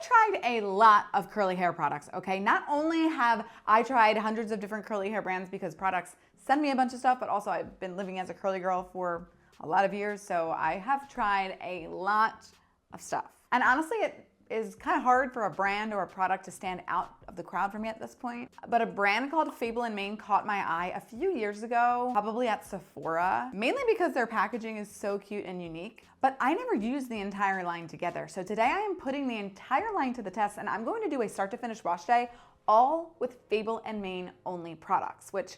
tried a lot of curly hair products, okay? Not only have I tried hundreds of different curly hair brands because products send me a bunch of stuff, but also I've been living as a curly girl for a lot of years, so I have tried a lot of stuff. And honestly, it is kind of hard for a brand or a product to stand out of the crowd for me at this point. But a brand called Fable Mane caught my eye a few years ago, probably at Sephora, mainly because their packaging is so cute and unique. But I never used the entire line together. So today I am putting the entire line to the test, and I'm going to do a start to finish wash day, all with Fable Mane only products, which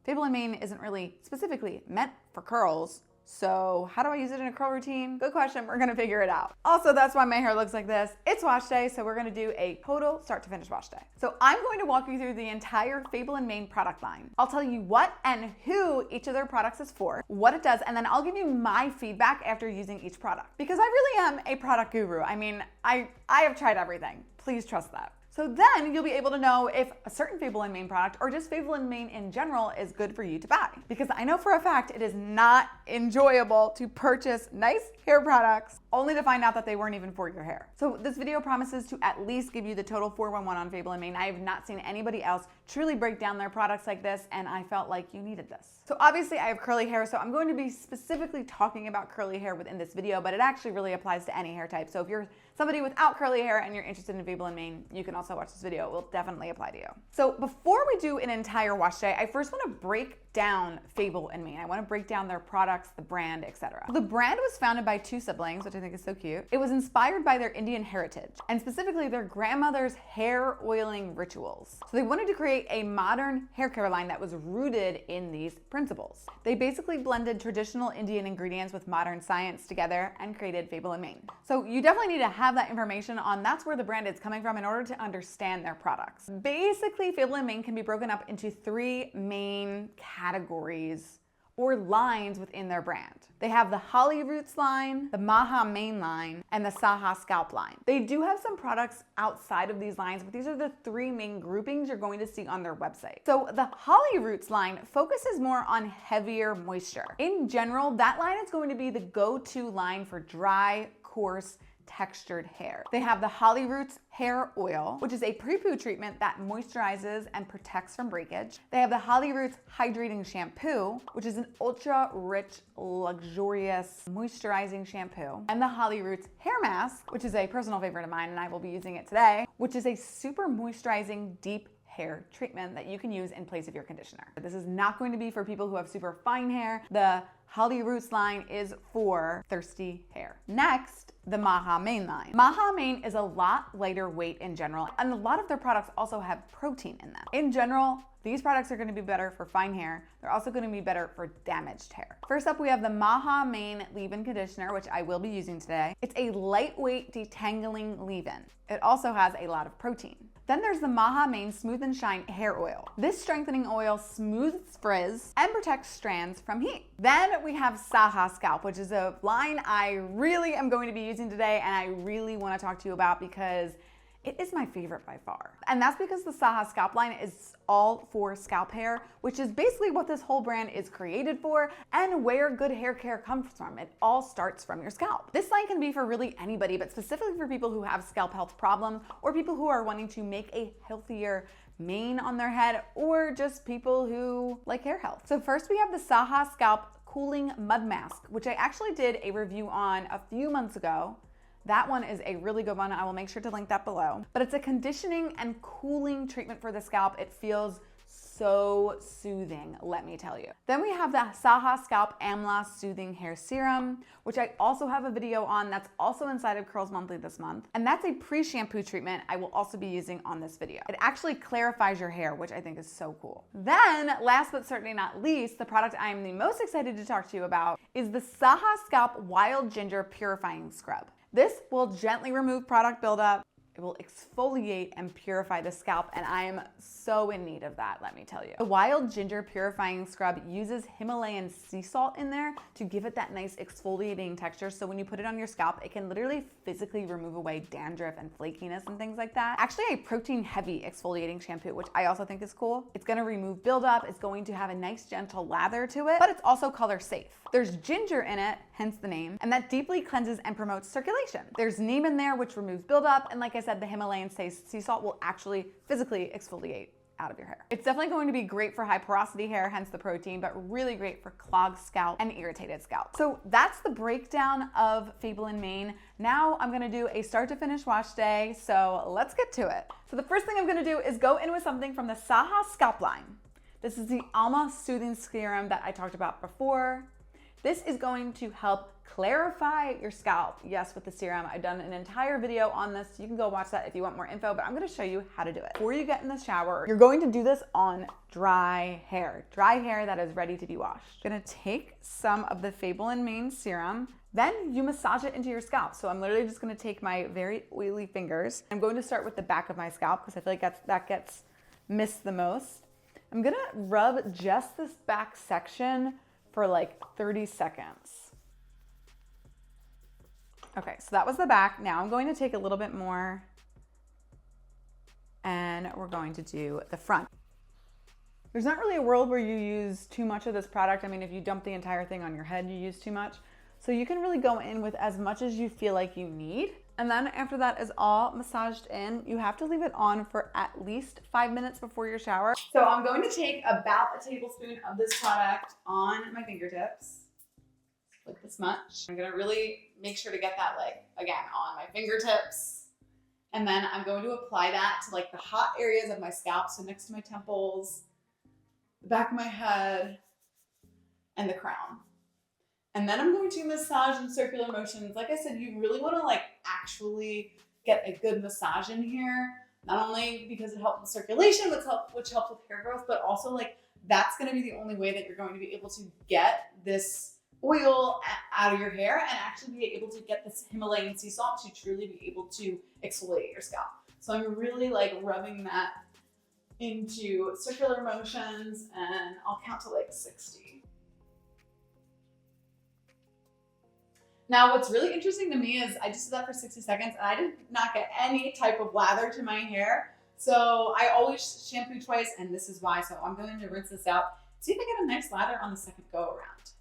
Fable Mane isn't really specifically meant for curls. So how do I use it in a curl routine? Good question, we're gonna figure it out. Also, that's why my hair looks like this. It's wash day, so we're gonna do a total start to finish wash day. So I'm going to walk you through the entire Fable Mane product line. I'll tell you what and who each of their products is for, what it does, and then I'll give you my feedback after using each product. Because I really am a product guru. I mean, I have tried everything. Please trust that. So then you'll be able to know if a certain Fable Mane product or just Fable Mane in general is good for you to buy. Because I know for a fact it is not enjoyable to purchase nice hair products only to find out that they weren't even for your hair. So this video promises to at least give you the total 411 on Fable Mane. I have not seen anybody else truly break down their products like this, and I felt like you needed this. So obviously I have curly hair, so I'm going to be specifically talking about curly hair within this video, but it actually really applies to any hair type. So if you're somebody without curly hair and you're interested in Fable Mane, you can also watch this video. It will definitely apply to you. So before we do an entire wash day, I first want to break down Fable Mane. I want to break down their products, the brand, etc. The brand was founded by two siblings, which I think is so cute. It was inspired by their Indian heritage, and specifically their grandmother's hair oiling rituals. So they wanted to create a modern hair care line that was rooted in these principles. They basically blended traditional Indian ingredients with modern science together and created Fable Mane. So you definitely need to have that information on that's where the brand is coming from in order to understand their products. Basically, Fable Mane can be broken up into three main categories or lines within their brand. They have the HoliRoots line, the MahaMane line, and the SahaScalp line. They do have some products outside of these lines, but these are the three main groupings you're going to see on their website. So the HoliRoots line focuses more on heavier moisture. In general, that line is going to be the go-to line for dry, coarse, textured hair. They have the HoliRoots hair oil, which is a pre-poo treatment that moisturizes and protects from breakage. They have the HoliRoots hydrating shampoo, which is an ultra rich, luxurious moisturizing shampoo. And the HoliRoots hair mask, which is a personal favorite of mine, and I will be using it today, which is a super moisturizing deep hair treatment that you can use in place of your conditioner. This is not going to be for people who have super fine hair. The HoliRoots line is for thirsty hair. Next, the MahaMane line. MahaMane is a lot lighter weight in general, and a lot of their products also have protein in them. In general, these products are going to be better for fine hair. They're also going to be better for damaged hair. First up, we have the MahaMane leave-in conditioner, which I will be using today. It's a lightweight detangling leave-in. It also has a lot of protein. Then there's the MahaMane Smooth and Shine Hair Oil. This strengthening oil smooths frizz and protects strands from heat. Then we have SahaScalp, which is a line I really am going to be using today and I really want to talk to you about because it is my favorite by far. And that's because the SahaScalp line is all for scalp hair, which is basically what this whole brand is created for and where good hair care comes from. It all starts from your scalp. This line can be for really anybody, but specifically for people who have scalp health problems or people who are wanting to make a healthier mane on their head or just people who like hair health. So first we have the SahaScalp Cooling Mud Mask, which I actually did a review on a few months ago. That one is a really good one. I will make sure to link that below. But it's a conditioning and cooling treatment for the scalp. It feels so soothing, let me tell you. Then we have the SahaScalp Amla Soothing Hair Serum, which I also have a video on that's also inside of Curls Monthly this month. And that's a pre-shampoo treatment I will also be using on this video. It actually clarifies your hair, which I think is so cool. Then, last but certainly not least, the product I am the most excited to talk to you about is the SahaScalp Wild Ginger Purifying Scrub. This will gently remove product buildup. It will exfoliate and purify the scalp, and I am so in need of that, let me tell you. The Wild Ginger Purifying Scrub uses Himalayan sea salt in there to give it that nice exfoliating texture, so when you put it on your scalp, it can literally physically remove away dandruff and flakiness and things like that. Actually, a protein-heavy exfoliating shampoo, which I also think is cool. It's gonna remove buildup, it's going to have a nice gentle lather to it, but it's also color safe. There's ginger in it, hence the name, and that deeply cleanses and promotes circulation. There's neem in there, which removes buildup, and like I said, the Himalayan sea salt will actually physically exfoliate out of your hair. It's definitely going to be great for high porosity hair, hence the protein, but really great for clogged scalp and irritated scalp. So that's the breakdown of Fable Mane. Now I'm gonna do a start to finish wash day, so let's get to it. So the first thing I'm gonna do is go in with something from the SahaScalp line. This is the Amla Soothing Serum that I talked about before. This is going to help clarify your scalp. Yes, with the serum. I've done an entire video on this. You can go watch that if you want more info, but I'm gonna show you how to do it. Before you get in the shower, you're going to do this on dry hair that is ready to be washed. I'm gonna take some of the Fable Mane serum, then you massage it into your scalp. So I'm literally just gonna take my very oily fingers. I'm going to start with the back of my scalp because I feel like that gets missed the most. I'm gonna rub just this back section for like 30 seconds. Okay, so that was the back. Now I'm going to take a little bit more and we're going to do the front. There's not really a world where you use too much of this product. I mean, if you dump the entire thing on your head, you use too much. So you can really go in with as much as you feel like you need. And then after that is all massaged in, you have to leave it on for at least 5 minutes before your shower. So I'm going to take about a tablespoon of this product on my fingertips, like this much. I'm gonna really make sure to get that, like, again, on my fingertips. And then I'm going to apply that to like the hot areas of my scalp. So next to my temples, the back of my head, and the crown. And then I'm going to massage in circular motions. Like I said, you really want to like actually get a good massage in here. Not only because it helps with circulation, which helps with hair growth, but also like that's going to be the only way that you're going to be able to get this oil out of your hair and actually be able to get this Himalayan sea salt to truly be able to exfoliate your scalp. So I'm really like rubbing that into circular motions and I'll count to like 60. Now, what's really interesting to me is I just did that for 60 seconds and I did not get any type of lather to my hair. So I always shampoo twice and this is why. So I'm going to rinse this out. See if I get a nice lather on the second go around.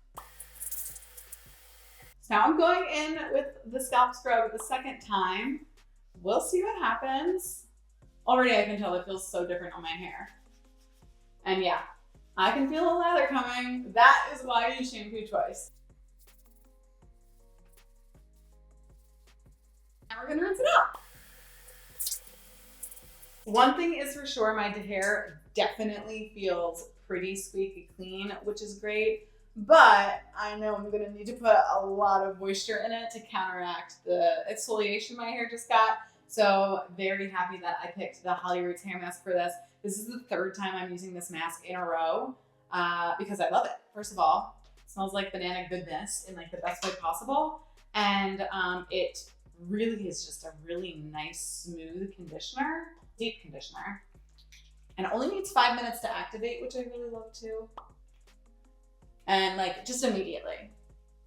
So now I'm going in with the scalp scrub the second time. We'll see what happens. Already I can tell it feels so different on my hair. And yeah, I can feel a lather coming. That is why you shampoo twice. Now we're gonna rinse it out. One thing is for sure, my hair definitely feels pretty squeaky clean, which is great, but I know I'm gonna need to put a lot of moisture in it to counteract the exfoliation my hair just got. So very happy that I picked the HoliRoots hair mask for this. This is the third time I'm using this mask in a row because I love it. First of all, it smells like banana goodness in like the best way possible. And it really is just a really nice, smooth conditioner, deep conditioner. And it only needs 5 minutes to activate, which I really love too. And like just immediately,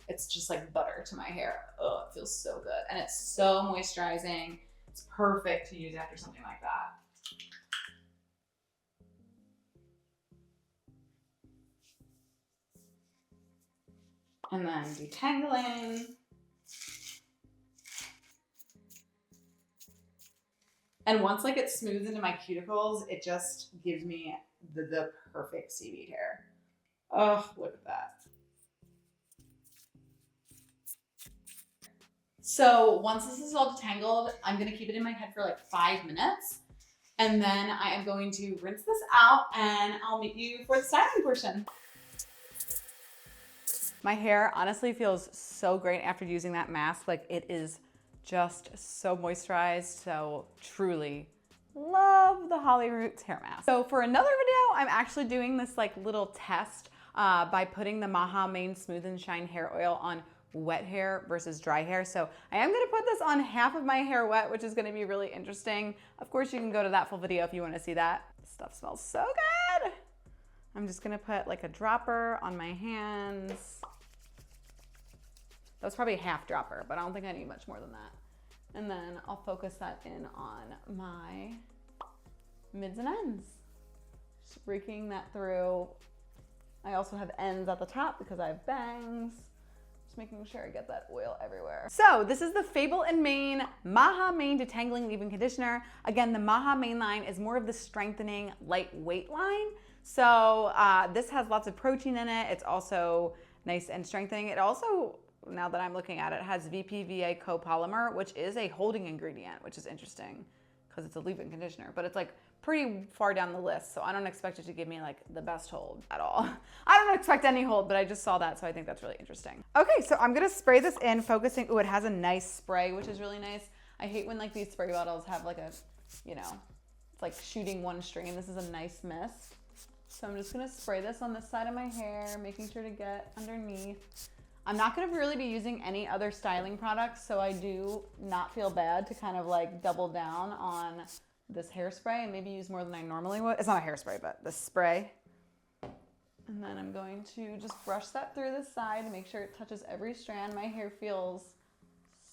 it's just like butter to my hair. Oh, it feels so good. And it's so moisturizing. It's perfect to use after something like that. And then detangling. And once like it smooths into my cuticles, it just gives me the perfect seaweed hair. Oh, look at that. So once this is all detangled, I'm gonna keep it in my head for like 5 minutes. And then I am going to rinse this out and I'll meet you for the styling portion. My hair honestly feels so great after using that mask. Like it is just so moisturized. So truly love the HoliRoots hair mask. So for another video, I'm actually doing this like little test by putting the MahaMane Smooth and Shine Hair Oil on wet hair versus dry hair. So I am gonna put this on half of my hair wet, which is gonna be really interesting. Of course, you can go to that full video if you wanna see that. This stuff smells so good. I'm just gonna put like a dropper on my hands. That was probably a half dropper, but I don't think I need much more than that. And then I'll focus that in on my mids and ends. Just raking that through I also have ends at the top because I have bangs. Just making sure I get that oil everywhere. So this is the Fable Mane MahaMane Detangling Leave-In Conditioner. Again, the MahaMane line is more of the strengthening lightweight line. So this has lots of protein in it. It's also nice and strengthening. It also, now that I'm looking at it, has VPVA copolymer, which is a holding ingredient, which is interesting because it's a leave-in conditioner, but it's like pretty far down the list. So I don't expect it to give me like the best hold at all. I don't expect any hold, but I just saw that. So I think that's really interesting. Okay, so I'm gonna spray this in, focusing. Ooh, it has a nice spray, which is really nice. I hate when like these spray bottles have like a, you know, it's like shooting one stream. This is a nice mist. So I'm just gonna spray this on this side of my hair, making sure to get underneath. I'm not gonna really be using any other styling products, so I do not feel bad to kind of like double down on this hairspray and maybe use more than I normally would. It's not a hairspray, but the spray. And then I'm going to just brush that through the side to make sure it touches every strand. My hair feels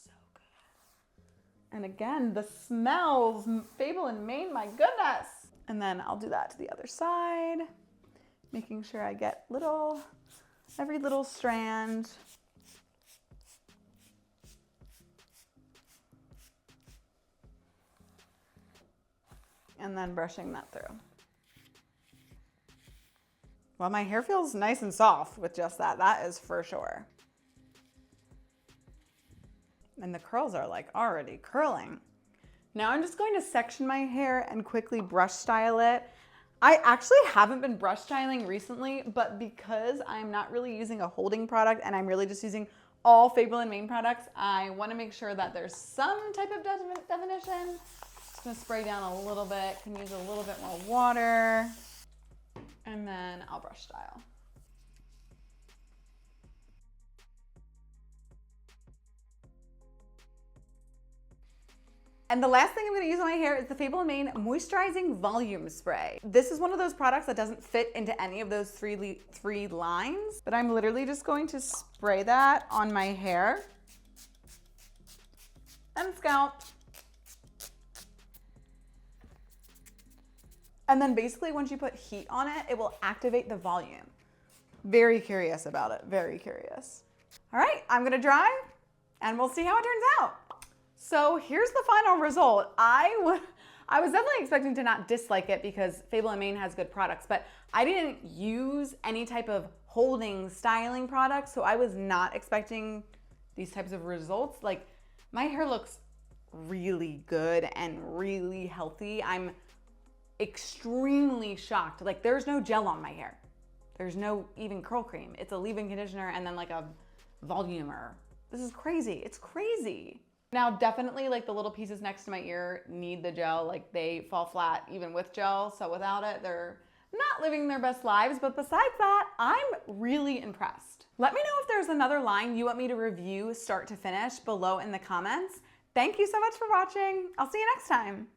so good. And again, the smells, Fable Mane, my goodness. And then I'll do that to the other side, making sure I get every little strand. And then brushing that through. Well, my hair feels nice and soft with just that. That is for sure. And the curls are like already curling. Now I'm just going to section my hair and quickly brush style it. I actually haven't been brush styling recently, but because I'm not really using a holding product and I'm really just using all Fable Mane products, I want to make sure that there's some type of definition. Just gonna spray down a little bit, can use a little bit more water, and then I'll brush style. And the last thing I'm gonna use on my hair is the Fable Mane Moisturizing Volume Spray. This is one of those products that doesn't fit into any of those three lines, but I'm literally just going to spray that on my hair and scalp. And then basically once you put heat on it, it will activate the volume. Very curious about it, very curious. All right, I'm gonna dry and we'll see how it turns out. So here's the final result. I was definitely expecting to not dislike it because Fable Mane has good products, but I didn't use any type of holding styling products, so I was not expecting these types of results. Like, my hair looks really good and really healthy. I'm extremely shocked. Like, there's no gel on my hair. There's no even curl cream. It's a leave-in conditioner and then like a volumer. This is crazy. It's crazy. Now, definitely like the little pieces next to my ear need the gel. Like, they fall flat even with gel. So without it, they're not living their best lives. But besides that, I'm really impressed. Let me know if there's another line you want me to review start to finish below in the comments. Thank you so much for watching. I'll see you next time.